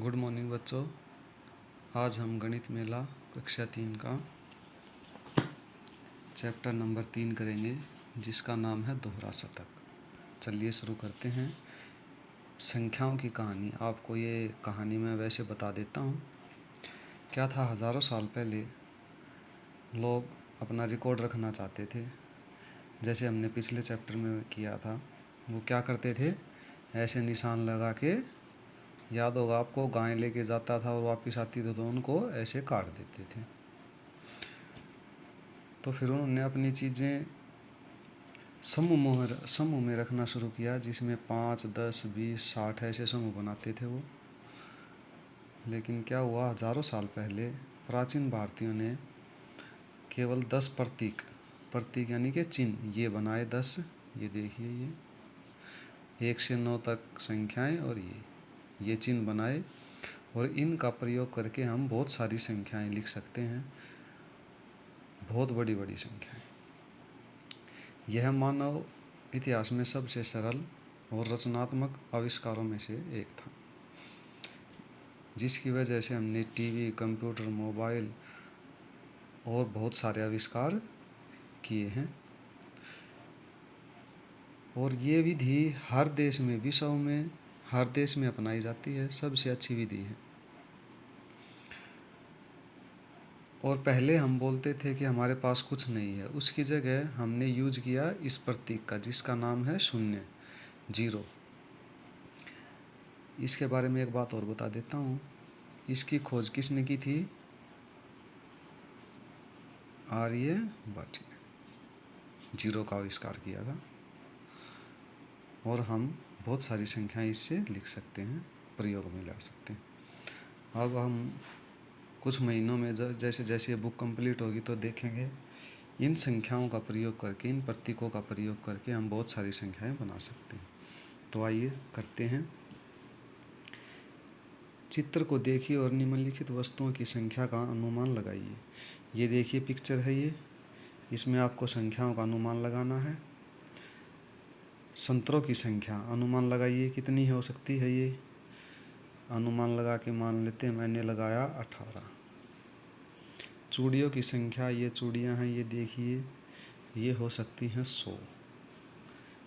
Good morning बच्चों। आज हम गणित मेला कक्षा 3 का चैप्टर नंबर 3 करेंगे, जिसका नाम है दोहरा शतक। चलिए शुरू करते हैं। संख्याओं की कहानी। आपको ये कहानी मैं वैसे बता देता हूँ। क्या था, हज़ारों साल पहले लोग अपना रिकॉर्ड रखना चाहते थे। जैसे हमने पिछले चैप्टर में किया था, वो क्या करते थे, ऐसे निशान लगा के, याद होगा आपको, गाय लेके जाता था और वापस आती थी तो उनको ऐसे काट देते थे। तो फिर उन्होंने अपनी चीज़ें समूह में रखना शुरू किया, जिसमें 5, 10, 20, 60 ऐसे समूह बनाते थे वो। लेकिन क्या हुआ, हज़ारों साल पहले प्राचीन भारतीयों ने केवल 10 प्रतीक यानी कि चिन्ह ये बनाए। 10, ये देखिए, ये 1 से 9 तक संख्याएं, और ये चिन्ह बनाए, और इनका प्रयोग करके हम बहुत सारी संख्याएं लिख सकते हैं, बहुत बड़ी बड़ी संख्याएं। यह मानव इतिहास में सबसे सरल और रचनात्मक आविष्कारों में से एक था, जिसकी वजह से हमने टीवी, कंप्यूटर, मोबाइल और बहुत सारे आविष्कार किए हैं। और ये विधि हर देश में, विश्व में हर देश में अपनाई जाती है, सबसे अच्छी विधि है। और पहले हम बोलते थे कि हमारे पास कुछ नहीं है, उसकी जगह हमने यूज किया इस प्रतीक का, जिसका नाम है शून्य, 0। इसके बारे में एक बात और बता देता हूँ। इसकी खोज किसने की थी? आर्यभट्ट ने 0 का आविष्कार किया था। और हम बहुत सारी संख्याएं इससे लिख सकते हैं, प्रयोग में ला सकते हैं। अब हम कुछ महीनों में जैसे जैसे ये बुक कंप्लीट होगी तो देखेंगे, इन संख्याओं का प्रयोग करके, इन प्रतीकों का प्रयोग करके हम बहुत सारी संख्याएं बना सकते हैं। तो आइए करते हैं। चित्र को देखिए और निम्नलिखित वस्तुओं की संख्या का अनुमान लगाइए। ये देखिए पिक्चर है, ये इसमें आपको संख्याओं का अनुमान लगाना है। संतरों की संख्या अनुमान लगाइए, कितनी हो सकती है। ये अनुमान लगा के मान लेते हैं, मैंने लगाया 18। चूड़ियों की संख्या, ये चूड़ियाँ हैं, ये देखिए, ये हो सकती हैं 100।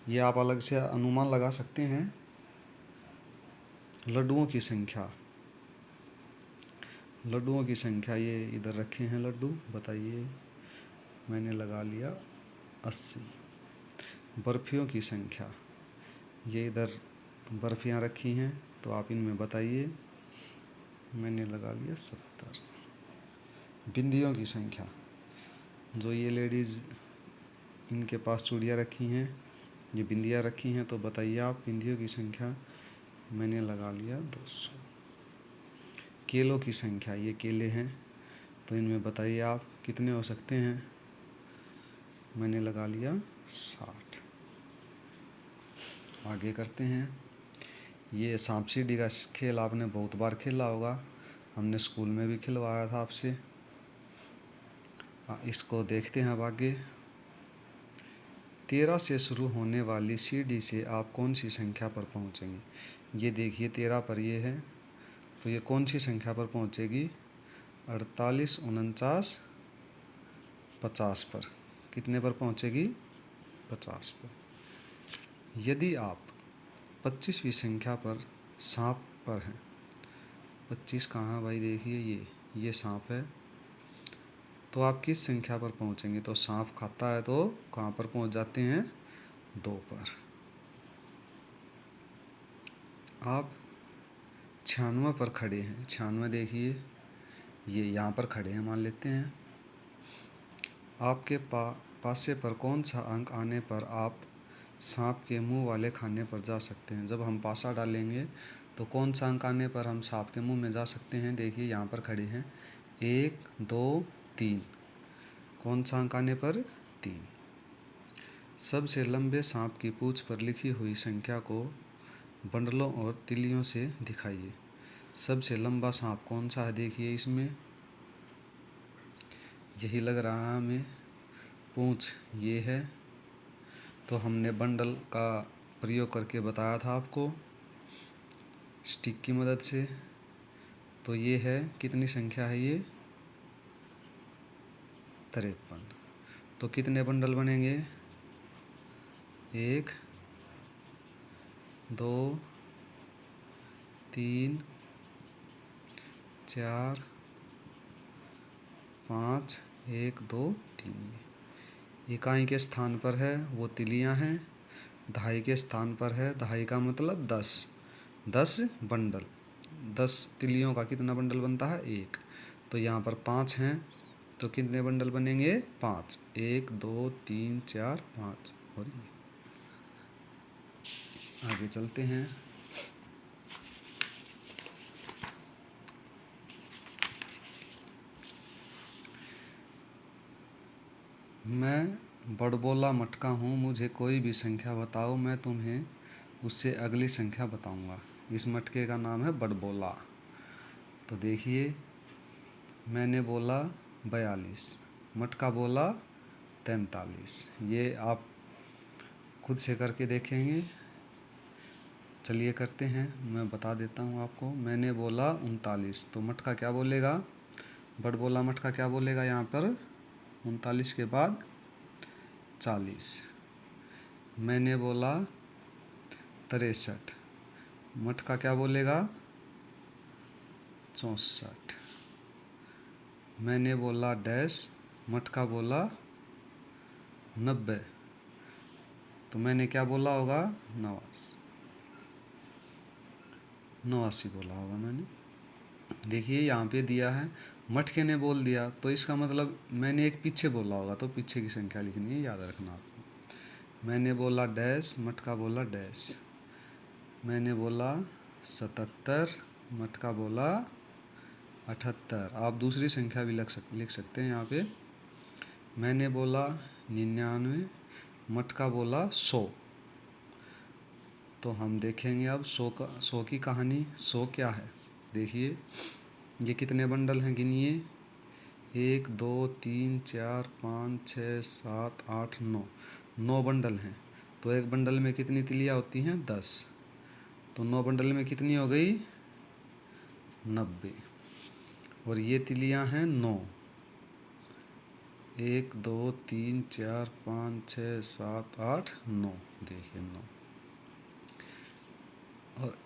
ये आप अलग से अनुमान लगा सकते हैं। लड्डुओं की संख्या, ये इधर रखे हैं लड्डू, बताइए, मैंने लगा लिया 80। बर्फियों की संख्या, ये इधर बर्फियाँ रखी हैं, तो आप इनमें बताइए, मैंने लगा लिया 70। बिंदियों की संख्या, जो ये लेडीज़ इनके पास चूड़ियाँ रखी हैं, ये बिंदियाँ रखी हैं, तो बताइए आप बिंदियों की संख्या, मैंने लगा लिया 200। केलों की संख्या, ये केले हैं, तो इनमें बताइए आप कितने हो सकते हैं, मैंने लगा लिया 60। आगे करते हैं। ये सांप सीढ़ी का खेल आपने बहुत बार खेला होगा, हमने स्कूल में भी खिलवाया था आपसे। इसको देखते हैं अब आगे। 13 से शुरू होने वाली सीढ़ी से आप कौन सी संख्या पर पहुंचेंगे। ये देखिए 13 पर ये है, तो ये कौन सी संख्या पर पहुंचेगी? 48, 49, 50 पर। कितने पर पहुंचेगी? 50 पर। यदि आप 25वीं संख्या पर सांप पर हैं, 25 कहाँ भाई, देखिए ये सांप है, तो आप किस संख्या पर पहुंचेंगे? तो सांप खाता है तो कहाँ पर पहुंच जाते हैं? 2 पर। आप 96 पर खड़े हैं, 96 देखिए, ये यहाँ पर खड़े हैं मान लेते हैं। आपके पासे पर कौन सा अंक आने पर आप सांप के मुंह वाले खाने पर जा सकते हैं। जब हम पासा डालेंगे तो कौन सा अंक आने पर हम सांप के मुंह में जा सकते हैं। देखिए यहाँ पर खड़े हैं, 1, 2, 3। कौन सा अंक आने पर? 3। सबसे लंबे सांप की पूंछ पर लिखी हुई संख्या को बंडलों और तिलियों से दिखाइए। सबसे लंबा सांप कौन सा है? देखिए इसमें यही लग रहा है हमें, पूंछ ये है, तो हमने बंडल का प्रयोग करके बताया था आपको, स्टिक की मदद से। तो ये है कितनी संख्या है ये 53। तो कितने बंडल बनेंगे 1 2 3 4 5 1 2 3। इकाई के स्थान पर है वो तिलियां हैं, दहाई के स्थान पर है, दहाई का मतलब 10 बंडल। 10 तिलियों का कितना बंडल बनता है 1। तो यहाँ पर 5 हैं तो कितने बंडल बनेंगे 5। 1 2 3 4 5। और ये आगे चलते हैं। मैं बड़बोला मटका हूँ, मुझे कोई भी संख्या बताओ, मैं तुम्हें उससे अगली संख्या बताऊँगा। इस मटके का नाम है बड़बोला। तो देखिए, मैंने बोला 42, मटका बोला 43। ये आप खुद से करके देखेंगे। चलिए करते हैं, मैं बता देता हूँ आपको। मैंने बोला 39, तो मटका क्या बोलेगा, बड़बोला मटका क्या बोलेगा यहाँ पर 39 के बाद 40। मैंने बोला 63, मटका क्या बोलेगा 64। मैंने बोला डैश, मटका बोला 90। तो मैंने क्या बोला होगा 89 बोला होगा मैंने। देखिए यहाँ पे दिया है, मटके ने बोल दिया तो इसका मतलब मैंने एक पीछे बोला होगा, तो पीछे की संख्या लिखनी है, याद रखना आपको। मैंने बोला डैश, मटका बोला डैश। मैंने बोला 77, मटका बोला 78। आप दूसरी संख्या भी लिख सकते हैं यहाँ पे। मैंने बोला 99, मटका बोला 100। तो हम देखेंगे अब 100 की कहानी। 100 क्या है, देखिए ये कितने बंडल हैं गिनिए। 1 2 3 4 5 6 7 8 9 बंडल हैं। तो एक बंडल में कितनी तिलियाँ होती हैं 10। तो 9 बंडल में कितनी हो गई 90। और ये तिलियाँ हैं 9। 1 2 3 4 5 6 7 8 9। देखिए 9 और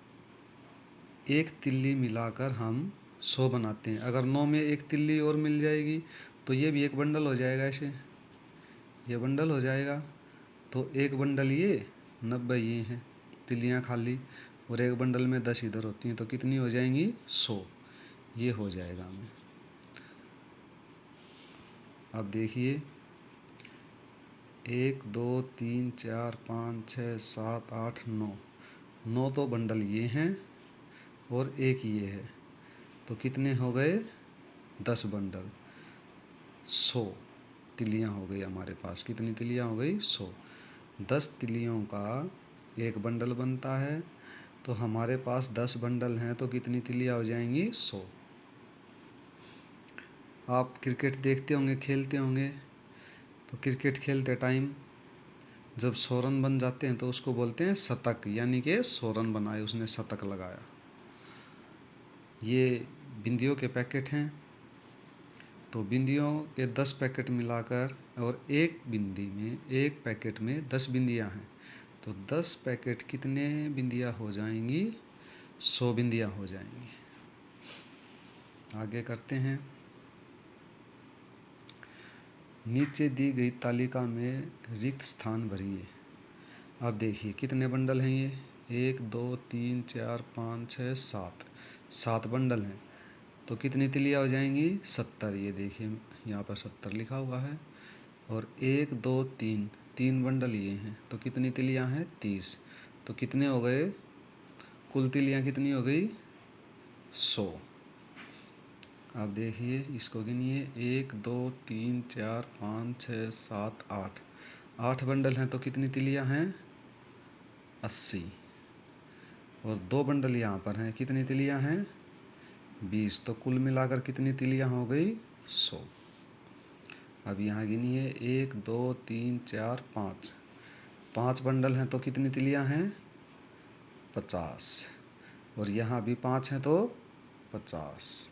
एक तिल्ली मिलाकर हम 100 बनाते हैं। अगर 9 में एक तिल्ली और मिल जाएगी तो ये भी एक बंडल हो जाएगा, ऐसे ये बंडल हो जाएगा। तो एक बंडल ये 90 ये हैं तिल्लियाँ खाली, और एक बंडल में 10 इधर होती हैं, तो कितनी हो जाएंगी 100। ये हो जाएगा हमें। अब देखिए 1 2 3 4 5 6 7 8 9 तो बंडल ये हैं और एक ये है, तो कितने हो गए 10 बंडल। 100 तिलियाँ हो गई हमारे पास। कितनी तिलियाँ हो गई 100। 10 तिलियों का एक बंडल बनता है, तो हमारे पास 10 बंडल हैं, तो कितनी तिलियाँ हो जाएंगी 100। आप क्रिकेट देखते होंगे, खेलते होंगे, तो क्रिकेट खेलते टाइम जब 100 रन बन जाते हैं तो उसको बोलते हैं शतक, यानी कि 100 रन बनाए, उसने शतक लगाया। ये बिंदियों के पैकेट हैं, तो बिंदियों के 10 पैकेट मिलाकर, और एक बिंदी में एक पैकेट में 10 बिंदियां हैं, तो 10 पैकेट कितने बिंदियां हो जाएंगी 100 बिंदियां हो जाएंगी। आगे करते हैं। नीचे दी गई तालिका में रिक्त स्थान भरिए। अब देखिए कितने बंडल हैं ये 1 2 3 4 5 6 7 बंडल हैं, तो कितनी तिलियाँ हो जाएंगी 70। ये देखिए यहाँ पर 70 लिखा हुआ है। और 1 2 3 बंडल ये हैं, तो कितनी तिलियाँ हैं 30। तो कितने हो गए कुल तिलियाँ कितनी हो गई 100। अब देखिए इसको गिनिए 1 2 3 4 5 6 7 8 बंडल हैं, तो कितनी तिलियाँ हैं 80। और 2 बंडल यहाँ पर हैं, कितनी तिलियाँ हैं 20। तो कुल मिलाकर कितनी तिलियाँ हो गई 100। अब यहाँ गिनिए 1 2 3 4 5 बंडल हैं, तो कितनी तिलियाँ हैं 50। और यहाँ भी 5 हैं, तो 50।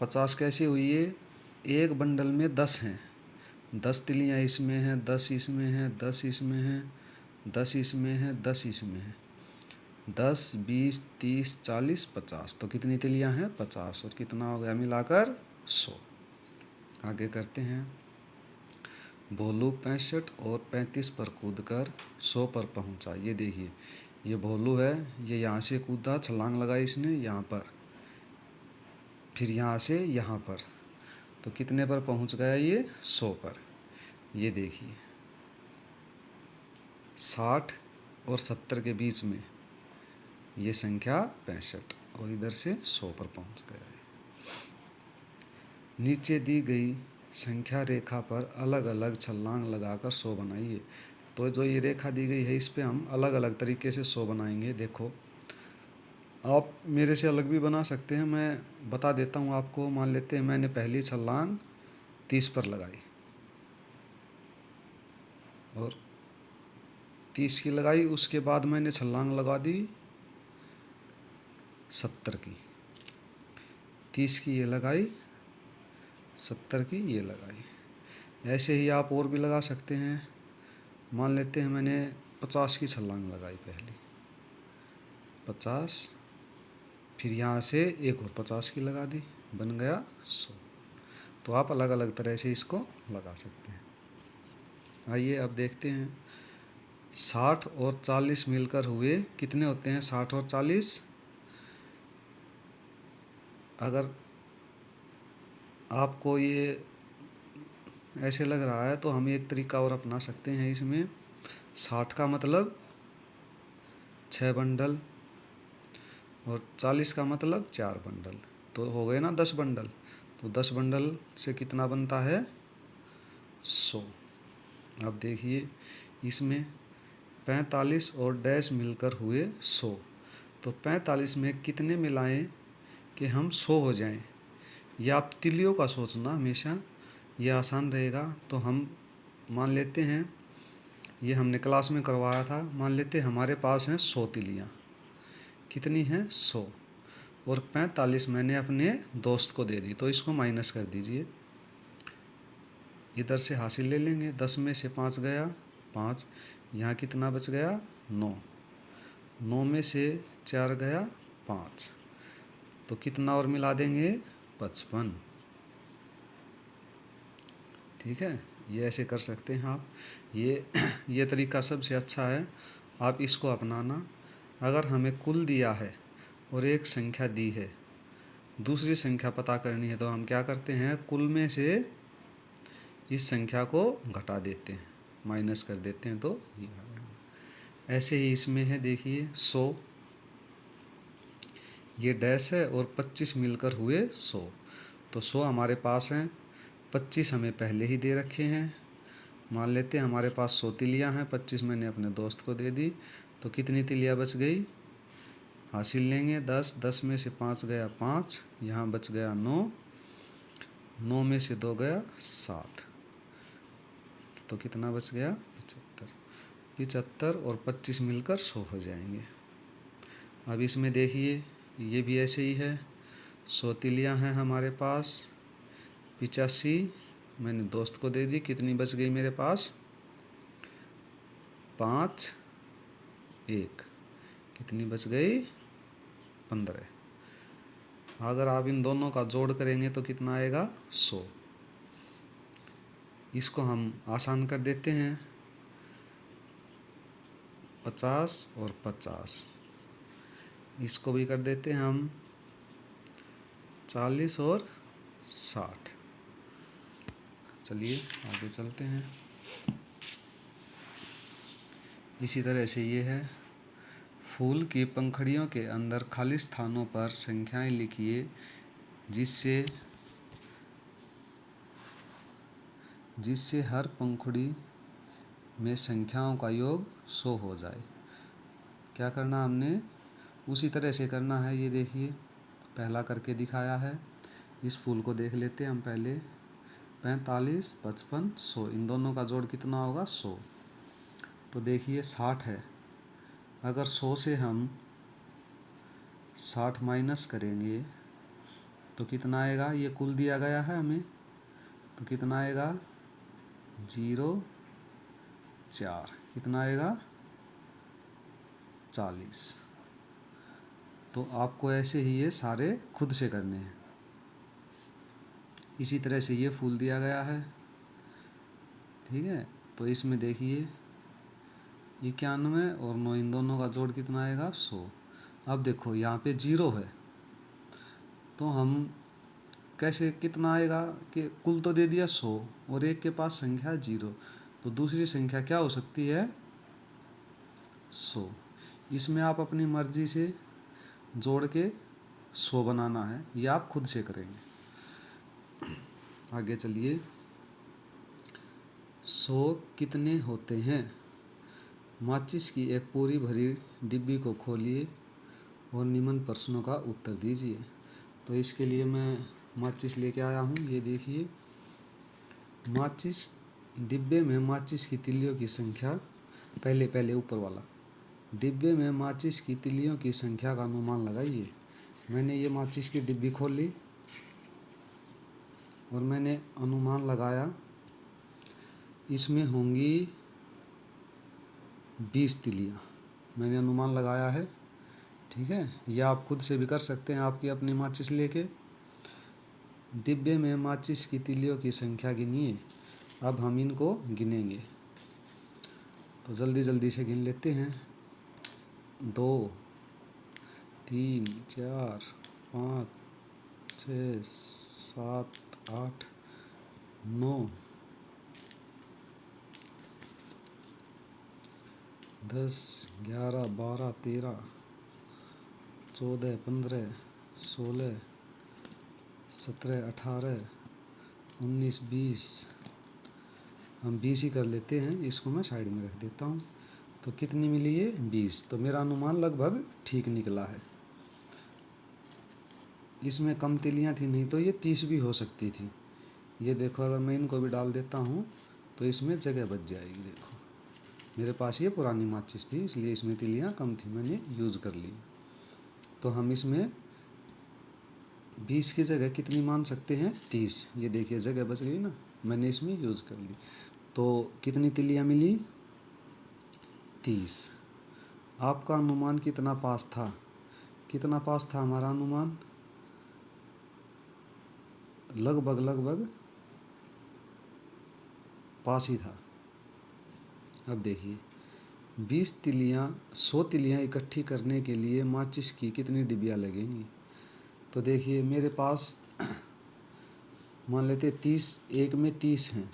50 कैसे हुई ये? एक बंडल में 10 हैं, 10 तिलियाँ इसमें हैं, 10 इसमें हैं, 10 इसमें हैं, 10 इसमें हैं, 10 इसमें हैं, 10, 20, 30, 40, 50। तो कितनी तिलियाँ हैं? 50। और कितना हो गया मिलाकर? 100। आगे करते हैं। भोलू 65 और 35 पर कूदकर 100 पर पहुंचा। ये देखिए, ये भोलू है, ये यहाँ से कूदा, छलांग लगाई इसने यहाँ पर, फिर यहाँ से यहाँ पर, तो कितने पर पहुंच गया ये? 100 पर। ये देखिए 60 और 70 के बीच में ये संख्या 65, और इधर से 100 पर पहुंच गया है। नीचे दी गई संख्या रेखा पर अलग अलग छलांग लगाकर 100 बनाइए। तो जो ये रेखा दी गई है इस पे हम अलग अलग तरीके से 100 बनाएंगे। देखो, आप मेरे से अलग भी बना सकते हैं, मैं बता देता हूँ आपको। मान लेते हैं मैंने पहली छलांग 30 पर लगाई और 30 की लगाई, उसके बाद मैंने छलांग लगा दी 70 की, 30 की ये लगाई, 70 की ये लगाई। ऐसे ही आप और भी लगा सकते हैं। मान लेते हैं मैंने 50 की छलांग लगाई पहली, 50, फिर यहाँ से एक और 50 की लगा दी, बन गया 100। तो आप अलग अलग तरह से इसको लगा सकते हैं। आइए अब देखते हैं। 60 और 40 मिलकर हुए कितने होते हैं? 60 और 40। अगर आपको ये ऐसे लग रहा है तो हम एक तरीका और अपना सकते हैं इसमें। 60 का मतलब 6 बंडल और 40 का मतलब 4 बंडल, तो हो गए ना 10 बंडल। तो 10 बंडल से कितना बनता है? 100। अब देखिए इसमें 45 और डैश मिलकर हुए 100। तो 45 में कितने मिलाएं कि हम 100 हो जाएं? या आप तिलियों का सोचना हमेशा, ये आसान रहेगा। तो हम मान लेते हैं, ये हमने क्लास में करवाया था। मान लेते हैं हमारे पास हैं 100 तिलियाँ। कितनी हैं? 100। और 45 मैंने अपने दोस्त को दे दी, तो इसको माइनस कर दीजिए। इधर से हासिल ले लेंगे, 10 में से 5 गया 5, यहाँ कितना बच गया? 9, 9 में से 4 गया 5, तो कितना और मिला देंगे? 55। ठीक है, ये ऐसे कर सकते हैं आप। ये तरीका सबसे अच्छा है, आप इसको अपनाना। अगर हमें कुल दिया है और एक संख्या दी है, दूसरी संख्या पता करनी है, तो हम क्या करते हैं? कुल में से इस संख्या को घटा देते हैं, माइनस कर देते हैं, तो ये आ गया। ऐसे ही इसमें है, देखिए 100, ये डैश है और 25 मिलकर हुए 100। तो 100 हमारे पास हैं, 25 हमें पहले ही दे रखे हैं। मान लेते हैं हमारे पास 100 तिलियाँ हैं, 25 मैंने अपने दोस्त को दे दी, तो कितनी तिलियाँ बच गई? हासिल लेंगे 10, 10 में से 5 गया 5, यहाँ बच गया 9, 9 में से 2 गया 7, तो कितना बच गया? 75। 75 और 25 मिलकर 100 हो जाएंगे। अब इसमें देखिए ये भी ऐसे ही है। 100 तिलियाँ हैं हमारे पास, 85 मैंने दोस्त को दे दी, कितनी बच गई मेरे पास? 5, 1, कितनी बच गई? 15। अगर आप इन दोनों का जोड़ करेंगे तो कितना आएगा? 100। इसको हम आसान कर देते हैं, 50 और 50। इसको भी कर देते हैं हम 40 और 60। चलिए आगे चलते हैं। इसी तरह से ये है। फूल की पंखुड़ियों के अंदर खाली स्थानों पर संख्याएं लिखिए जिससे हर पंखुड़ी में संख्याओं का योग 100 हो जाए। क्या करना हमने? उसी तरह से करना है। ये देखिए पहला करके दिखाया है। इस फूल को देख लेते हैं हम पहले। 45, 55, 100, इन दोनों का जोड़ कितना होगा? 100। तो देखिए 60 है, अगर 100 से हम 60 माइनस करेंगे तो कितना आएगा, ये कुल दिया गया है हमें, तो कितना आएगा 0,4, कितना आएगा 40। तो आपको ऐसे ही ये सारे खुद से करने हैं। इसी तरह से ये फूल दिया गया है, ठीक है। तो इसमें देखिए 91 और 9, इन दोनों का जोड़ कितना आएगा 100। अब देखो यहाँ पे 0 है, तो हम कैसे, कितना आएगा कि कुल तो दे दिया 100 और एक के पास संख्या 0, तो दूसरी संख्या क्या हो सकती है 100। इसमें आप अपनी मर्जी से जोड़ के 100 बनाना है, ये आप खुद से करेंगे। आगे चलिए, 100 कितने होते हैं। माचिस की एक पूरी भरी डिब्बी को खोलिए और निम्न प्रश्नों का उत्तर दीजिए। तो इसके लिए मैं माचिस लेके आया हूँ, ये देखिए। माचिस डिब्बे में माचिस की तिल्लियों की संख्या, पहले ऊपर वाला, डिब्बे में माचिस की तिल्लियों की संख्या का अनुमान लगाइए। मैंने ये माचिस की डिब्बी खोली और मैंने अनुमान लगाया, इसमें होंगी 20 तिल्लियाँ, मैंने अनुमान लगाया है, ठीक है। या आप खुद से भी कर सकते हैं, आपकी अपनी माचिस लेके। डिब्बे में माचिस की तिल्लियों की संख्या गिनिए। अब हम इनको गिनेंगे, तो जल्दी जल्दी से गिन लेते हैं। 2, 3, 4, 5, 6, 7, 8, 9, 10, 11, 12, 13, 14, 15, 16, 17, 18, 19, 20। हम 20 ही कर लेते हैं, इसको मैं साइड में रख देता हूँ। तो कितनी मिली है 20, तो मेरा अनुमान लगभग ठीक निकला है। इसमें कम तिल्लियाँ थी, नहीं तो ये 30 भी हो सकती थी। ये देखो, अगर मैं इनको भी डाल देता हूँ तो इसमें जगह बच जाएगी। देखो मेरे पास ये पुरानी माचिस थी, इसलिए इसमें तिल्लियाँ कम थी, मैंने यूज़ कर ली। तो हम इसमें 20 की जगह कितनी मान सकते हैं 30। ये देखिए जगह बच गई ना, मैंने इसमें यूज़ कर ली। तो कितनी तिल्लियाँ मिली 30। आपका अनुमान कितना पास था, कितना पास था हमारा अनुमान, लगभग पास ही था। अब देखिए 20 तिल्लियाँ, 100 तिल्लियाँ इकट्ठी करने के लिए माचिस की कितनी डिबिया लगेंगी। तो देखिए मेरे पास मान लेते 30, एक में 30 हैं,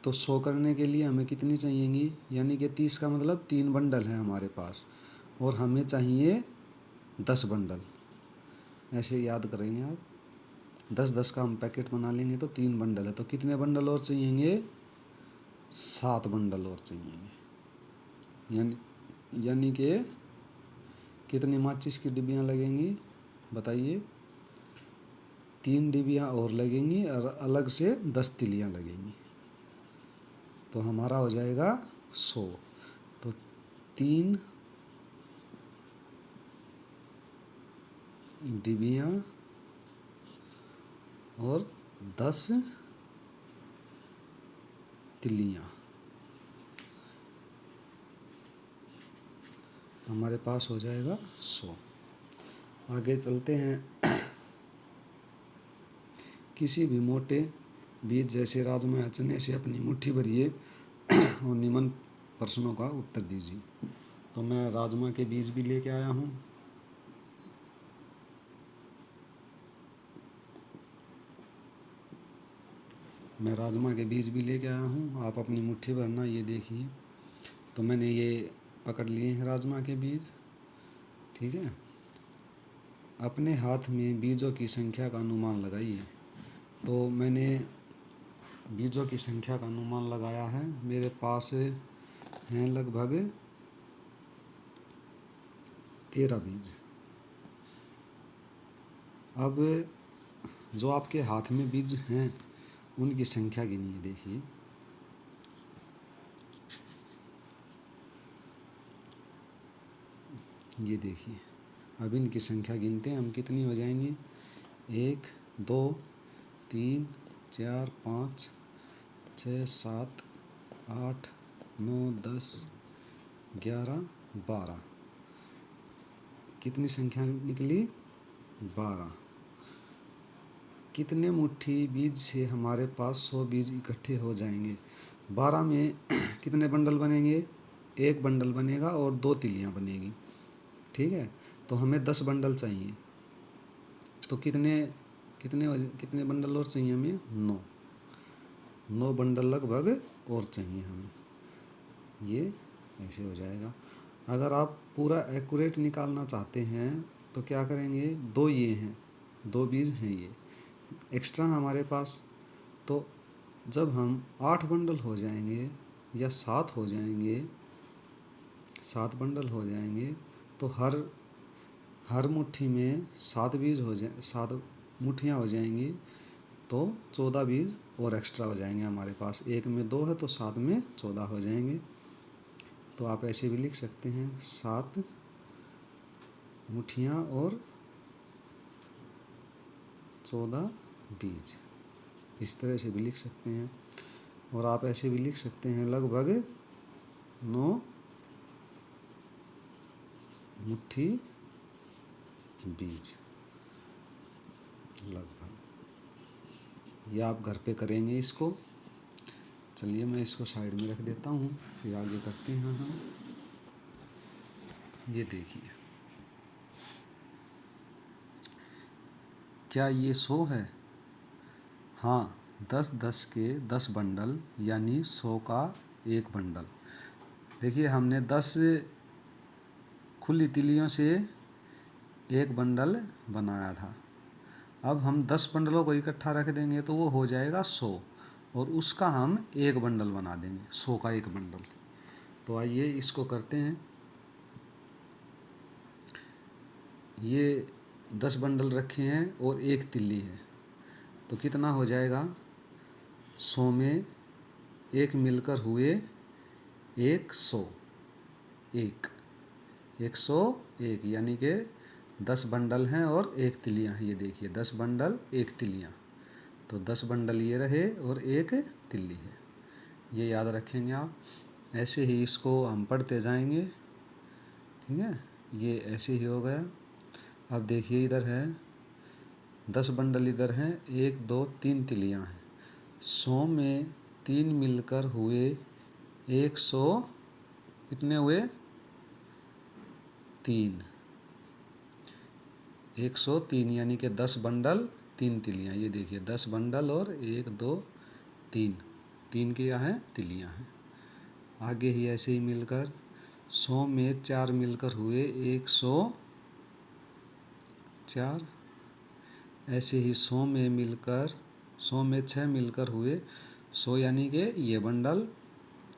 तो 100 करने के लिए हमें कितनी चाहिएंगी, यानी कि 30 का मतलब 3 बंडल है हमारे पास, और हमें चाहिए 10 बंडल। ऐसे याद करेंगे आप, 10-10 का हम पैकेट बना लेंगे तो 3 बंडल है, तो कितने बंडल और चाहिएंगे 7 बंडल और चाहिएंगे। यानी कि कितनी माचिस की डिब्बियाँ लगेंगी बताइए, 3 डिब्बियाँ और लगेंगी और अलग से 10 तिल्लियाँ लगेंगी, तो हमारा हो जाएगा 100। तो 3 डिब्बियाँ और 10 तिल्लियाँ हमारे पास हो जाएगा 100। आगे चलते हैं। किसी भी मोटे बीज जैसे राजमा या चने से अपनी मुट्ठी भरिए और निम्न प्रश्नों का उत्तर दीजिए। तो मैं राजमा के बीज भी लेके आया हूँ। मैं राजमा के बीज भी लेके आया हूँ, आप अपनी मुट्ठी भरना। ये देखिए, तो मैंने ये पकड़ लिए हैं राजमा के बीज, ठीक है। अपने हाथ में बीजों की संख्या का अनुमान लगाइए। तो मैंने बीजों की संख्या का अनुमान लगाया है, मेरे पास हैं लगभग 13 बीज। अब जो आपके हाथ में बीज हैं उनकी संख्या गिनिए। देखिए ये देखिए अब इनकी संख्या गिनते हैं हम कितनी हो जाएंगी। 1 2 3 4 5 6 7 8 9 10 11 12। कितनी संख्या निकली? 12। कितने मुट्ठी बीज से हमारे पास 100 बीज इकट्ठे हो जाएंगे? 12 में कितने बंडल बनेंगे? एक बंडल बनेगा और 2 तिलियाँ बनेगी। ठीक है, तो हमें 10 बंडल चाहिए। तो कितने कितने बंडल और चाहिए हमें? 9 बंडल लगभग और चाहिए हमें। ये ऐसे हो जाएगा। अगर आप पूरा एक्यूरेट निकालना चाहते हैं तो क्या करेंगे? 2 ये हैं, 2 बीज हैं ये एक्स्ट्रा हमारे पास। तो जब हम 8 बंडल हो जाएंगे या 7 हो जाएंगे, 7 बंडल हो जाएंगे तो हर मुट्ठी में 7 बीज हो जाए, 7 मुट्ठियाँ हो जाएंगी तो 14 बीज और एक्स्ट्रा हो जाएंगे हमारे पास। एक में 2 है तो 7 में 14 हो जाएंगे। तो आप ऐसे भी लिख सकते हैं 7 मुट्ठियाँ और 14 बीज, इस तरह से भी लिख सकते हैं। और आप ऐसे भी लिख सकते हैं लगभग 9 मुट्ठी बीज लगभग। ये आप घर पे करेंगे इसको। चलिए मैं इसको साइड में रख देता हूँ, फिर आगे करते हैं हम। ये देखिए, क्या ये 100 है? हाँ, 10-10 के 10 बंडल यानी 100 का एक बंडल। देखिए हमने 10 खुली तिलियों से एक बंडल बनाया था। अब हम 10 बंडलों को इकट्ठा रख देंगे तो वो हो जाएगा 100, और उसका हम एक बंडल बना देंगे, 100 का एक बंडल। तो आइए इसको करते हैं। ये 10 बंडल रखे हैं और एक तिल्ली है, तो कितना हो जाएगा? 100 में एक मिलकर हुए 100, 101 यानी कि 10 बंडल हैं और एक तिलियाँ हैं। ये देखिए 10 बंडल एक तिलियाँ, तो 10 बंडल ये रहे और एक तिल्ली है। ये याद रखेंगे आप। ऐसे ही इसको हम पढ़ते जाएंगे। ठीक है, ये ऐसे ही हो गया। अब देखिए इधर है 10 बंडल, इधर हैं 1 2 3 तिलियाँ हैं। 100 में 3 मिलकर हुए 100, कितने हुए? 3, 103 यानी कि 10 बंडल 3 तिलियाँ। ये देखिए 10 बंडल और 1 2 3 क्या हैं? तिलियाँ हैं। आगे ही ऐसे ही मिलकर 100 में 4 मिलकर हुए 104। ऐसे ही 100 में 6 मिलकर हुए 100 यानी कि ये बंडल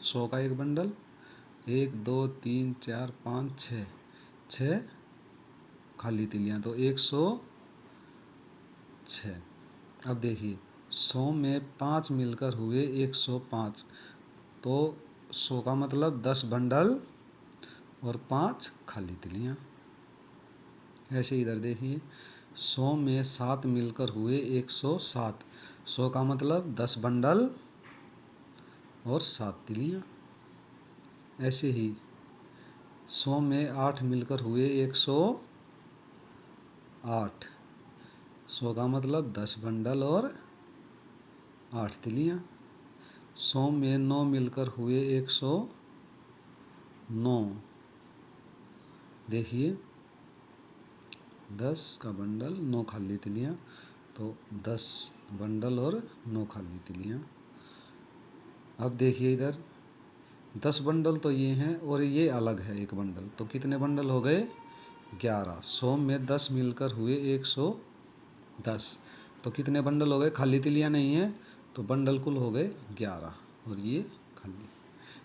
100 का एक बंडल। 1 2 3 4 5 6 खाली तिलियाँ, तो 106। अब देखिए 100 में 5 मिलकर हुए 105, तो 100 का मतलब 10 बंडल और 5 खाली तिलियाँ। ऐसे इधर देखिए 100 में 7 मिलकर हुए 107, 100 का मतलब 10 बंडल और 7 तिलियाँ। ऐसे ही 100 में 8 मिलकर हुए 108, 100 का मतलब 10 बंडल और 8 तिलियाँ। 100 में 9 मिलकर हुए 109, देखिए 10 का बंडल 9 खाली तिलियाँ, तो 10 बंडल और 9 खाली तिलियाँ। अब देखिए इधर 10 बंडल तो ये हैं और ये अलग है एक बंडल, तो कितने बंडल हो गए? 11। 100 में 10 मिलकर हुए 110, तो कितने बंडल हो गए? खाली तिलियाँ नहीं है तो बंडल कुल हो गए 11, और ये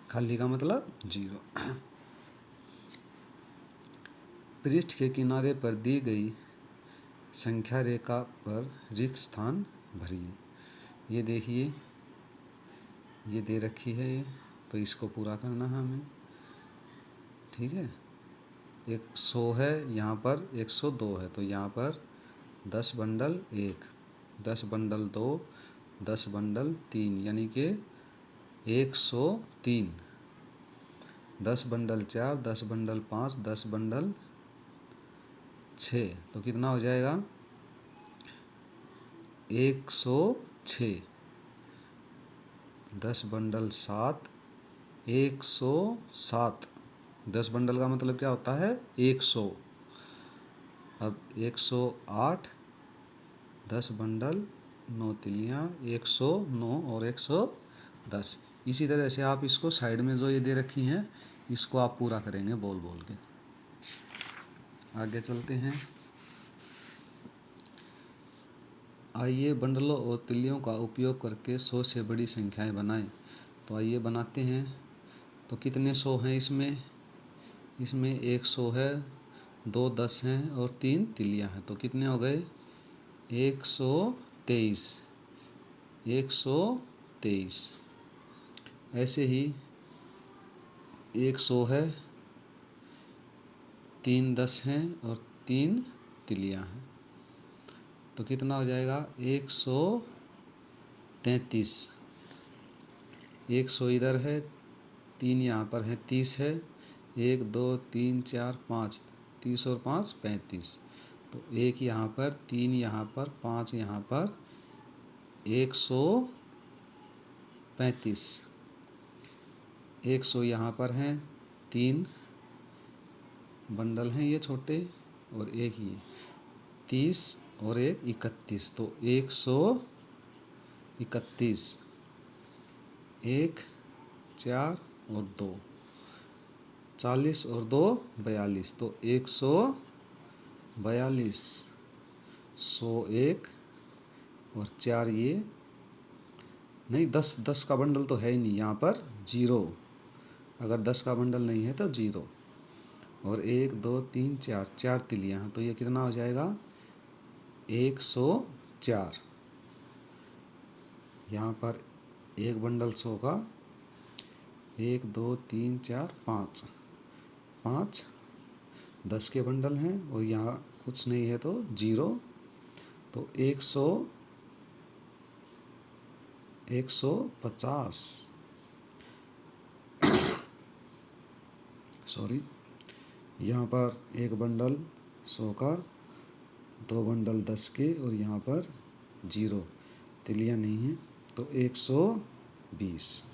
खाली का मतलब 0। पृष्ठ के किनारे पर दी गई संख्या रेखा पर रिक्त स्थान भरिए। ये देखिए ये दे रखी है ये, तो इसको पूरा करना है हमें। ठीक है, 100 है, यहाँ पर 102 है, तो यहाँ पर 10 बंडल 1, 10 बंडल 2, 10 बंडल 3, यानी कि 103। 10 बंडल 4, 10 बंडल 5, 10 बंडल 6, तो कितना हो जाएगा 106। 10 बंडल 7, 107। 10 बंडल का मतलब क्या होता है 100। अब 108, 10 बंडल 9 तिलियाँ, 109 और 110। इसी तरह से आप इसको साइड में जो ये दे रखी हैं इसको आप पूरा करेंगे बोल बोल के। आगे चलते हैं। आइए बंडलों और तिलियों का उपयोग करके 100 से बड़ी संख्याएं बनाएं। तो आइए बनाते हैं। तो कितने 100 हैं इसमें? इसमें 100 है, 2 10 हैं और 3 तिलियां हैं, तो कितने हो गए 123। 123। ऐसे ही 100 है, 3 10 हैं और 3 तिलियां हैं, तो कितना हो जाएगा 133। 100 इधर है, 3 यहाँ पर है, 30 है, 1 2 3 4 5, 30 और 5 35, तो 1 यहाँ पर, 3 यहाँ पर, 5 यहाँ पर, 135। 100 यहाँ पर हैं, 3 बंडल हैं ये छोटे और एक ये 30 और एक 31, तो 131। 1 4 और 2 40 और 2 42, तो 142। 101 और 4 ये नहीं, 10 10 का बंडल तो है ही नहीं यहाँ पर, 0। अगर 10 का बंडल नहीं है तो 0। और 1 2 3 4, 4 तिलियाँ हैं, तो ये कितना हो जाएगा 104। यहाँ पर एक बंडल 100 का, 1 2 3 4 5, 5 10 के बंडल हैं और यहाँ कुछ नहीं है तो 0, तो 150। सॉरी, यहाँ पर एक बंडल 100 का, 2 बंडल 10 के और यहाँ पर 0 तिलियाँ नहीं हैं, तो 120।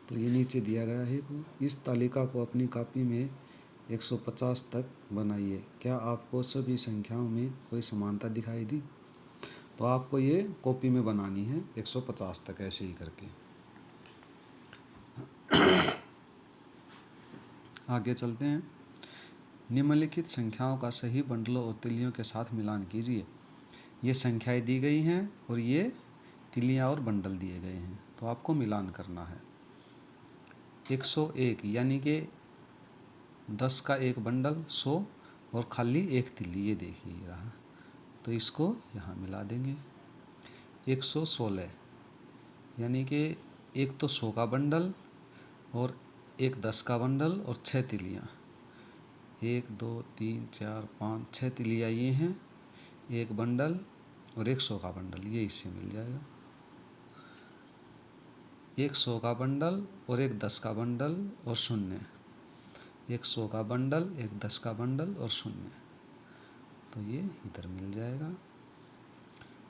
तो ये नीचे दिया गया है। इस तालिका को अपनी कॉपी में 150 तक बनाइए। क्या आपको सभी संख्याओं में कोई समानता दिखाई दी? तो आपको ये कॉपी में बनानी है 150 तक, ऐसे ही करके। आगे चलते हैं। निम्नलिखित संख्याओं का सही बंडलों और तिलियों के साथ मिलान कीजिए। ये संख्याएं दी गई हैं और ये तिलियां और बंडल दिए गए हैं, तो आपको मिलान करना है। 101 यानी कि 10 का एक बंडल 100 और खाली एक तिली, ये देखिए रहा, तो इसको यहाँ मिला देंगे। 116 यानी कि एक तो 100 का बंडल और एक 10 का बंडल और 6 तिलियाँ, 1 2 3 4 5 6 तिलियाँ ये हैं, एक बंडल और एक 100 का बंडल, ये इससे मिल जाएगा। एक 100 का बंडल और एक 10 का बंडल और 0, एक 100 का बंडल, एक 10 का बंडल और 0, तो ये इधर मिल जाएगा।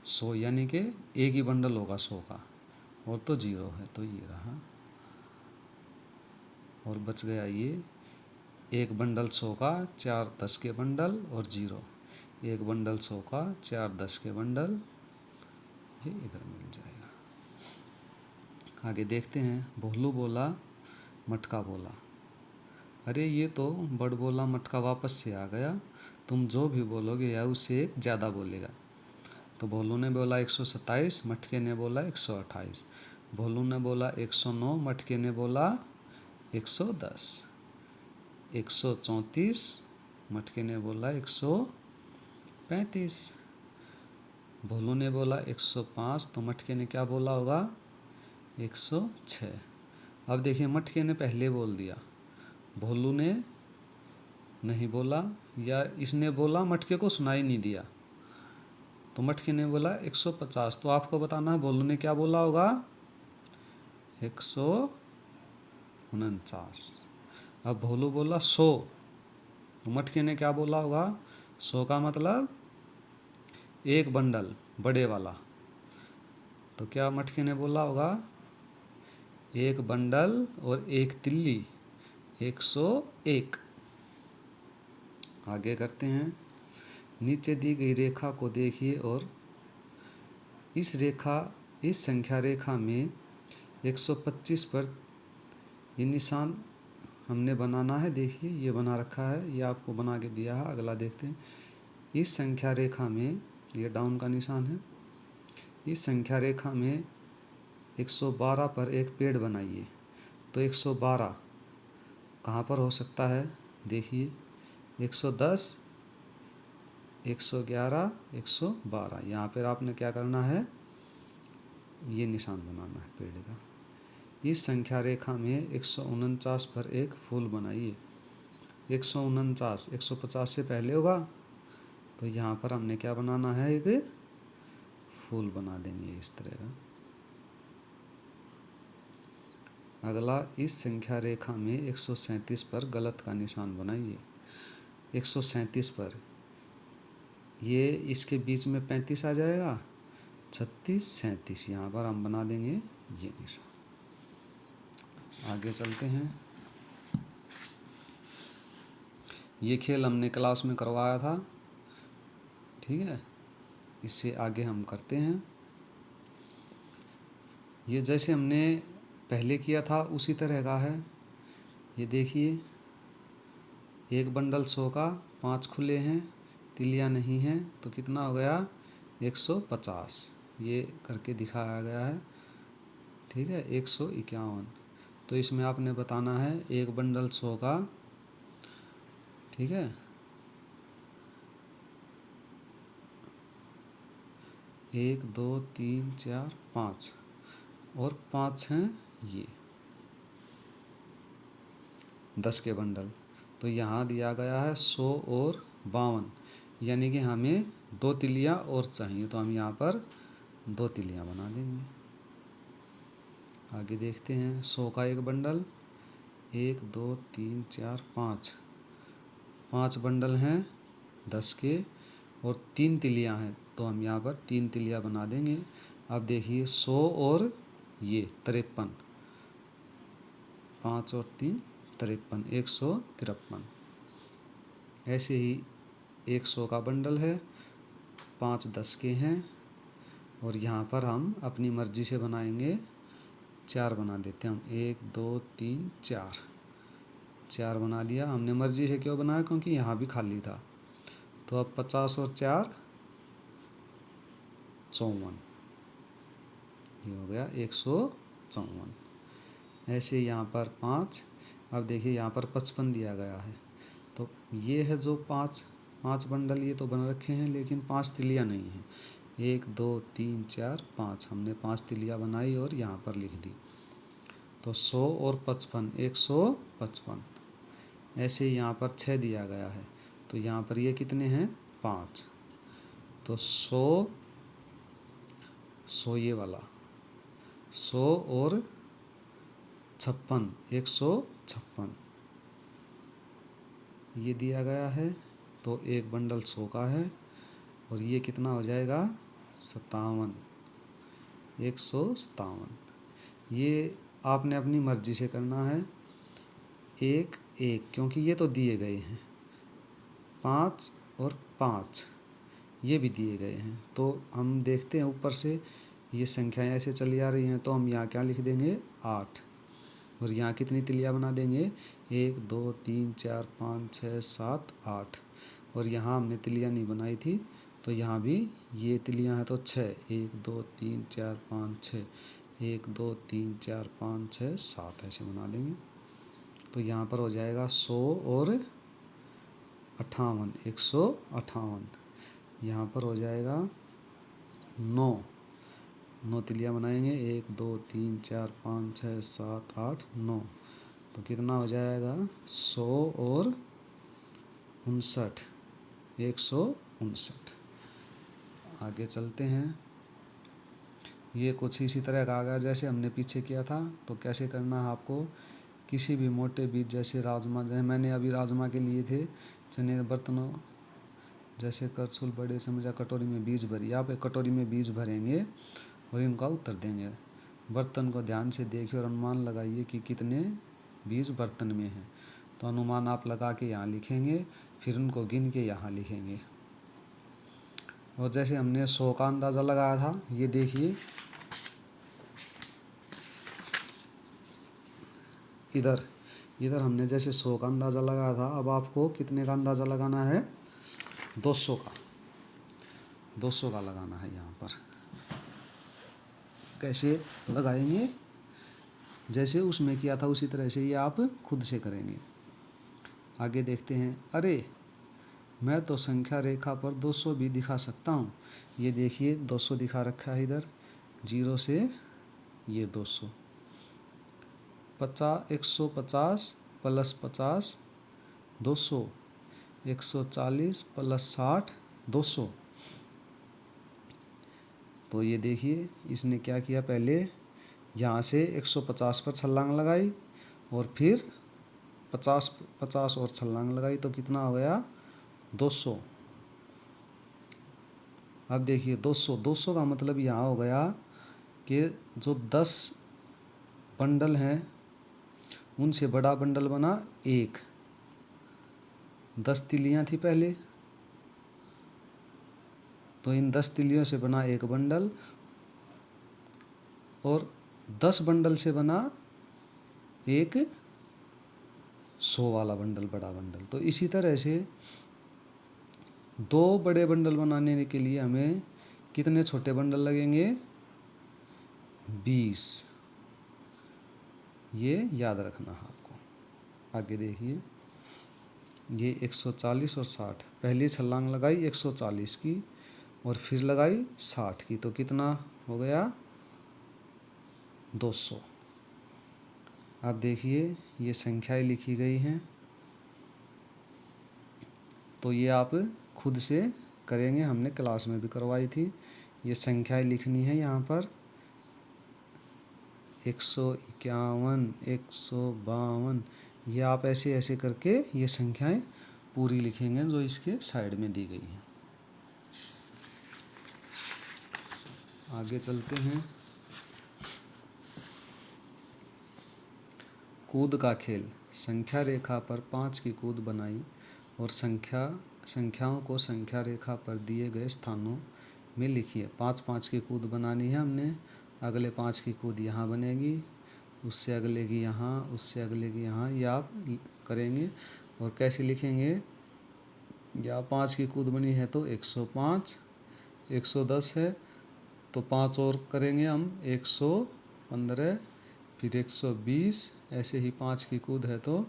100 यानी कि एक ही बंडल होगा 100 का और तो 0 है, तो ये रहा। और बच गया ये एक बंडल 100 का, 4 10 के बंडल और 0, एक बंडल 100 का, 4 10 के बंडल, ये इधर मिल जाएगा। आगे देखते हैं। भोलू बोला, मटका बोला, अरे ये तो बड़ बोला मटका वापस से आ गया, तुम जो भी बोलोगे या उससे एक ज़्यादा बोलेगा। तो भोलू ने बोला 127, मटके ने बोला 128। भोलू ने बोला 109, मटके ने बोला 110। 134, मटके ने बोला 135। भोलू ने बोला 105, तो मटके ने क्या बोला होगा 106। अब देखिए मटके ने पहले बोल दिया, भोलू ने नहीं बोला, या इसने बोला मटके को सुनाई नहीं दिया, तो मटके ने बोला 150, तो आपको बताना है भोलू ने क्या बोला होगा, 149। अब भोलू बोला 100, तो मटके ने क्या बोला होगा, 100 का मतलब एक बंडल बड़े वाला, तो क्या मटके ने बोला होगा, एक बंडल और एक तिल्ली, 101। आगे करते हैं। नीचे दी गई रेखा को देखिए और इस संख्या रेखा में 125 पर ये निशान हमने बनाना है। देखिए ये बना रखा है, ये आपको बना के दिया है। अगला देखते हैं। इस संख्या रेखा में, ये डाउन का निशान है, इस संख्या रेखा में 112 पर एक पेड़ बनाइए। तो 112 कहाँ पर हो सकता है, देखिए 110, 111, 112, यहाँ पर आपने क्या करना है, ये निशान बनाना है पेड़ का। इस संख्या रेखा में 149 पर एक फूल बनाइए। 149 150 से पहले होगा, तो यहाँ पर हमने क्या बनाना है, एक फूल बना देंगे इस तरह का। अगला, इस संख्या रेखा में 137 पर गलत का निशान बनाइए। 137 पर, ये इसके बीच में 35 आ जाएगा, 36, 37, यहाँ पर हम बना देंगे ये निशान। आगे चलते हैं। ये खेल हमने क्लास में करवाया था, ठीक है। इससे आगे हम करते हैं। ये जैसे हमने पहले किया था उसी तरह का है। ये देखिए, एक बंडल 100 का, 5 खुले हैं, तिलियाँ नहीं हैं, तो कितना हो गया, 150। ये करके दिखाया गया है, ठीक है। 151, तो इसमें आपने बताना है एक बंडल 100 का, ठीक है, 1 2 3 4 5 और 5 हैं ये 10 के बंडल। तो यहाँ दिया गया है 100 और 52, यानी कि हमें 2 तिलियाँ और चाहिए, तो हम यहाँ पर 2 तिलियाँ बना देंगे। आगे देखते हैं। 100 का एक बंडल, 1 2 3 4 5, 5 बंडल हैं 10 के और 3 तिलियाँ हैं, तो हम यहाँ पर 3 तिलियाँ बना देंगे। अब देखिए 100 और ये 53, 5 और 3 53, 153। ऐसे ही 100 का बंडल है, 5 10 के हैं, और यहाँ पर हम अपनी मर्जी से बनाएंगे, 4 बना देते हैं हम, 1 2 3 4 बना दिया हमने। मर्जी से क्यों बनाया, क्योंकि यहाँ भी खाली था। तो अब 50 और 4 54, ये हो गया 154। ऐसे यहाँ पर 5, अब देखिए यहाँ पर 55 दिया गया है, तो ये है जो 5 बंडल ये तो बन रखे हैं, लेकिन 5 तिलियाँ नहीं हैं। 1 2 3 4 5, हमने 5 तिलियाँ बनाई और यहाँ पर लिख दी। तो 100 और 55, 155। ऐसे ही यहाँ पर 6 दिया गया है, तो यहाँ पर ये कितने हैं, 5। तो 100 ये वाला 100 और 56, 156 ये दिया गया है। तो एक बंडल 100 का है, और ये कितना हो जाएगा, 57, 157। ये आपने अपनी मर्जी से करना है, एक एक, क्योंकि ये तो दिए गए हैं, 5 और 5 ये भी दिए गए हैं। तो हम देखते हैं ऊपर से ये संख्याएं ऐसे चली आ रही हैं, तो हम यहाँ क्या लिख देंगे, 8, और यहाँ कितनी तिलियाँ बना देंगे, 1 2 3 4 5 6 7 8, और यहाँ हमने तिलियाँ नहीं बनाई थी, तो यहाँ भी ये तिलियाँ हैं, तो 6, 1 2 3 4 5 6, 1 2 3 4 5 6 7 ऐसे बना देंगे। तो यहाँ पर हो जाएगा 100 और 58, 158। यहाँ पर हो जाएगा 9 तिलियाँ बनाएंगे, 1 2 3 4 5 6 7 8 9, तो कितना हो जाएगा, 100 और 59, 159। आगे चलते हैं। ये कुछ इसी तरह का आ गया जैसे हमने पीछे किया था। तो कैसे करना है आपको, किसी भी मोटे बीज जैसे राजमा, जैसे मैंने अभी राजमा के लिए थे, चने के बर्तनों जैसे करछुल, बड़े चम्मच या कटोरी में बीज भरिए। आप एक कटोरी में बीज भरेंगे और इनका उत्तर देंगे। बर्तन को ध्यान से देखिए और अनुमान लगाइए कि कितने बीज बर्तन में हैं। तो अनुमान आप लगा के यहाँ लिखेंगे, फिर उनको गिन के यहाँ लिखेंगे। और जैसे हमने 100 का अंदाज़ा लगाया था, ये देखिए इधर हमने जैसे 100 का अंदाज़ा लगाया था। अब आपको कितने का अंदाज़ा लगाना है, 200 का। 200 का लगाना है यहाँ पर। कैसे लगाएंगे, जैसे उसमें किया था उसी तरह से ये आप खुद से करेंगे। आगे देखते हैं। अरे मैं तो संख्या रेखा पर 200 भी दिखा सकता हूँ। ये देखिए 200 दिखा रखा है इधर, 0 से ये 200। 150 प्लस 50 200, 140 प्लस 60 200। तो ये देखिए इसने क्या किया, पहले यहाँ से 150 पर छलांग लगाई और फिर 50 और छलांग लगाई, तो कितना हो गया, 200। अब देखिए 200 का मतलब यहाँ हो गया कि जो 10 बंडल हैं उनसे बड़ा बंडल बना 1। 10 तिलियाँ थी पहले, तो इन 10 तिलियों से बना एक बंडल, और 10 बंडल से बना एक 100 वाला बंडल, बड़ा बंडल। तो इसी तरह से 2 बड़े बंडल बनाने के लिए हमें कितने छोटे बंडल लगेंगे, 20। ये याद रखना है आपको। आगे देखिए, ये 140 और 60, पहली छलांग लगाई 140 की और फिर लगाई 60 की, तो कितना हो गया, 200। अब देखिए ये संख्याएं लिखी गई हैं, तो ये आप खुद से करेंगे, हमने क्लास में भी करवाई थी। ये संख्याएं लिखनी है यहाँ पर, 151, 152, ये आप ऐसे ऐसे करके ये संख्याएं पूरी लिखेंगे जो इसके साइड में दी गई हैं। आगे चलते हैं। कूद का खेल। संख्या रेखा पर 5 की कूद बनाई और संख्याओं को संख्या रेखा पर दिए गए स्थानों में लिखिए। 5 की कूद बनानी है हमने। अगले 5 की कूद यहाँ बनेगी, उससे अगले की यहाँ, उससे अगले की यहाँ, ये आप करेंगे। और कैसे लिखेंगे, या 5 की कूद बनी है तो 105, 110 है तो 5 और करेंगे हम, 115, फिर 120, ऐसे ही 5 की कूद है तो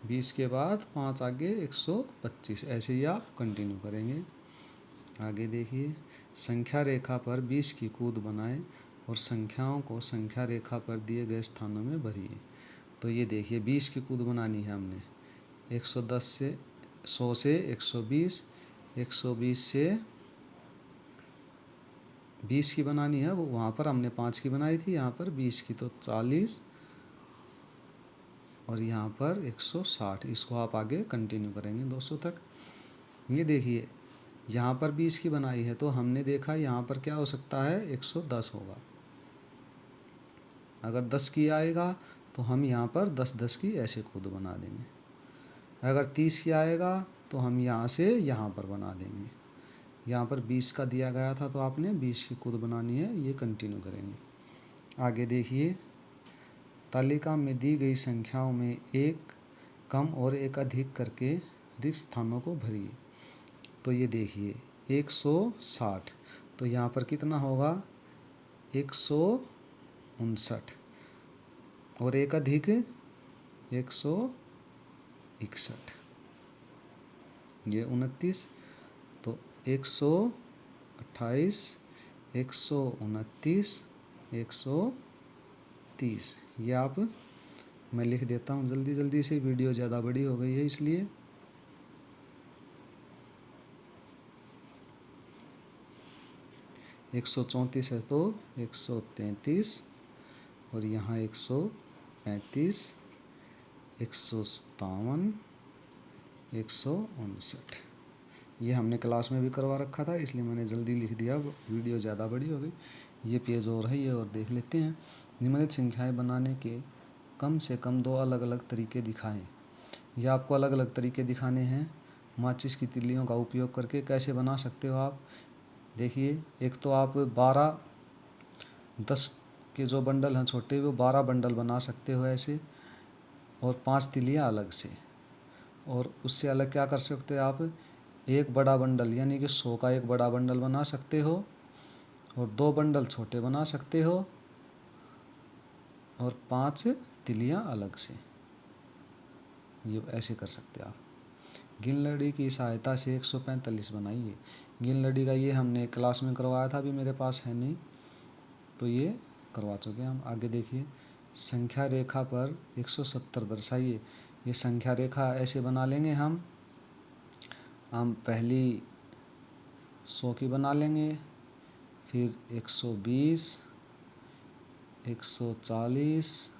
20 के बाद 5 आगे 125, ऐसे ही आप कंटिन्यू करेंगे। आगे देखिए, संख्या रेखा पर 20 की कूद बनाएं और संख्याओं को संख्या रेखा पर दिए गए स्थानों में भरिए। तो ये देखिए 20 की कूद बनानी है हमने, 110 से 100 से 120, 120 से 20 की बनानी है, वो वहाँ पर हमने 5 की बनाई थी, यहाँ पर 20 की, तो 40 और यहाँ पर 160। इसको आप आगे कंटिन्यू करेंगे 200 तक। ये देखिए यहाँ पर 20 की बनाई है तो हमने देखा यहाँ पर क्या हो सकता है, 110 होगा। अगर 10 की आएगा तो हम यहाँ पर 10 की ऐसे कूद बना देंगे। अगर 30 की आएगा तो हम यहाँ से यहाँ पर बना देंगे। यहाँ पर 20 का दिया गया था तो आपने 20 की कूद बनानी है, ये कंटिन्यू करेंगे। आगे देखिए, तालिका में दी गई संख्याओं में एक कम और एक अधिक करके रिक्त स्थानों को भरिए। तो ये देखिए 160, तो यहाँ पर कितना होगा, 159, और एक अधिक 161, ये 29, तो 128, 129, 130। ये आप, मैं लिख देता हूँ जल्दी जल्दी से, वीडियो ज़्यादा बड़ी हो गई है इसलिए। 134 है तो 133, और यहाँ 135, 157, 159। ये हमने क्लास में भी करवा रखा था, इसलिए मैंने जल्दी लिख दिया, वीडियो ज़्यादा बड़ी हो गई। ये पेज और है, ये और देख लेते हैं। निम्नलिखित संख्याएं बनाने के कम से कम 2 अलग अलग तरीके दिखाएं। ये आपको अलग अलग तरीके दिखाने हैं। माचिस की तिल्लियों का उपयोग करके कैसे बना सकते हो आप, देखिए। एक तो आप 12, 10 के जो बंडल हैं छोटे, वो 12 बंडल बना सकते हो ऐसे, और 5 तिल्लियाँ अलग से। और उससे अलग क्या कर सकते हो आप, एक बड़ा बंडल यानी कि 100 का एक बड़ा बंडल बना सकते हो, और 2 बंडल छोटे बना सकते हो, और 5 तिल्लियाँ अलग से। ये ऐसे कर सकते हो आप। गिन लड़ी की सहायता से 145 बनाइए। गिन लड़ी का ये हमने क्लास में करवाया था, अभी मेरे पास है नहीं, तो ये करवा चुके हैं हम। आगे देखिए, संख्या रेखा पर 170 दर्शाइए। ये संख्या रेखा ऐसे बना लेंगे हम पहली 100 की बना लेंगे, फिर 120, 140,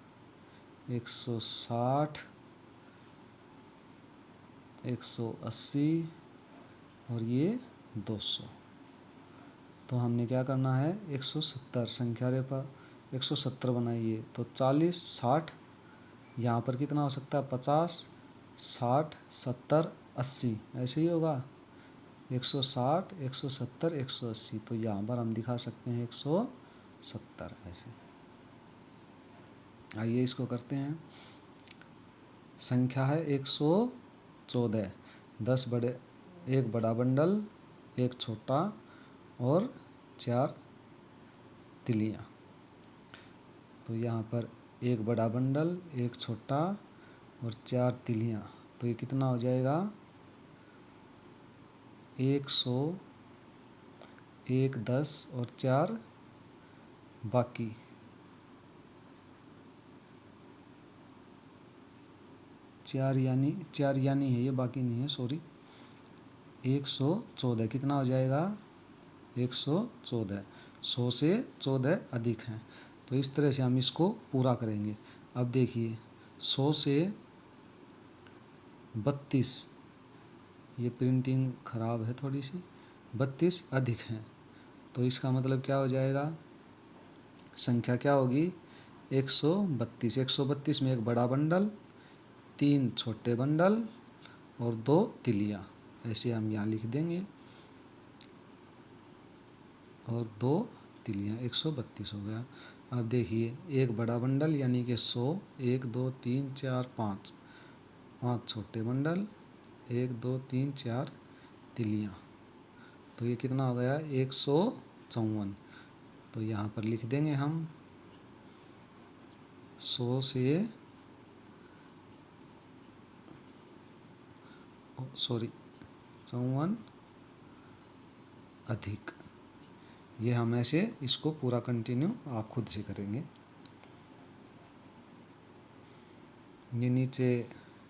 160, 180 और ये 200। तो हमने क्या करना है, 170 संख्या रेखा 170 बनाइए। तो 40, 60, यहाँ पर कितना हो सकता है, 50, 60, 70, 80, ऐसे ही होगा। 160, 170, 180, तो यहाँ पर हम दिखा सकते हैं 170 ऐसे। आइए इसको करते हैं। संख्या है 114, 10 बड़े, एक बड़ा बंडल, एक छोटा और 4 तिलियाँ। तो यहाँ पर एक बड़ा बंडल, एक छोटा और 4 तिलियाँ, तो ये कितना हो जाएगा, 100, 1, 10 और 4 बाकी, 4 यानी है ये, बाकी नहीं है, सॉरी। 114 कितना हो जाएगा, 114, 100 से 14 अधिक हैं। तो इस तरह से हम इसको पूरा करेंगे। अब देखिए, 100 से 32, ये प्रिंटिंग ख़राब है थोड़ी सी, 32 अधिक हैं। तो इसका मतलब क्या हो जाएगा, संख्या क्या होगी, 132। 132 में एक बड़ा बंडल, 3 छोटे बंडल और 2 तिलियाँ, ऐसे हम यहाँ लिख देंगे, और 2 तिलियाँ, 132 हो गया। अब देखिए, एक बड़ा बंडल यानी कि 100, 1, 2, 3, 4, 5, 5 छोटे बंडल, 1, 2, 3, 4 तिलियाँ, तो ये कितना हो गया, 154। तो यहाँ पर लिख देंगे हम 100 से, सॉरी 54 अधिक। ये हम ऐसे इसको पूरा कंटिन्यू आप खुद से करेंगे। ये नीचे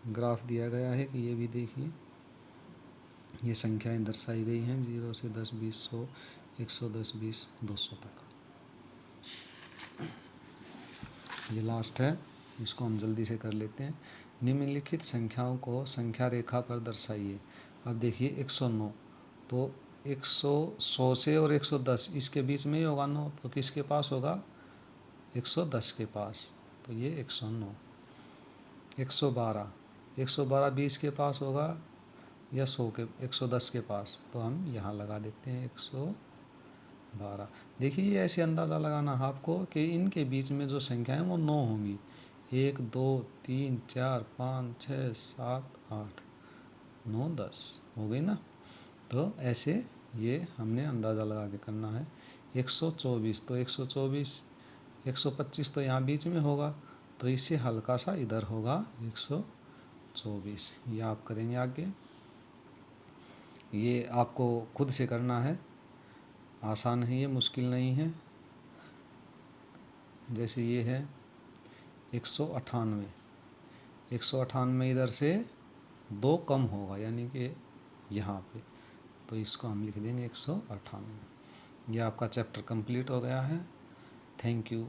ग्राफ दिया गया है कि ये भी देखिए, ये संख्याएं दर्शाई गई हैं 0 से 10, 20, 100, 110, 20, 200 तक। ये लास्ट है, इसको हम जल्दी से कर लेते हैं। निम्नलिखित संख्याओं को संख्या रेखा पर दर्शाइए। अब देखिए 109, तो 100 से और 110 इसके बीच में ही होगा 9, तो किसके पास होगा, 110 के पास, तो ये 109। 112, 112 20 के पास होगा या 100 के, 110 के पास, तो हम यहाँ लगा देते हैं 112। देखिए, ये ऐसे अंदाज़ा लगाना है आपको कि इनके बीच में जो संख्या है वो 9 होंगी। 1, 2, 3, 4, 5, 6, 7, 8, 9, 10 हो गई ना। तो ऐसे ये हमने अंदाज़ा लगा के करना है। 124, तो 124, 125 तो यहाँ बीच में होगा, तो इससे हल्का सा इधर होगा 124। ये आप करेंगे आगे, ये आपको खुद से करना है, आसान है ये, मुश्किल नहीं है। जैसे ये है 198, 198 इधर से 2 कम होगा यानी कि यहाँ पे, तो इसको हम लिख देंगे 198। ये आपका चैप्टर कंप्लीट हो गया है। Thank you.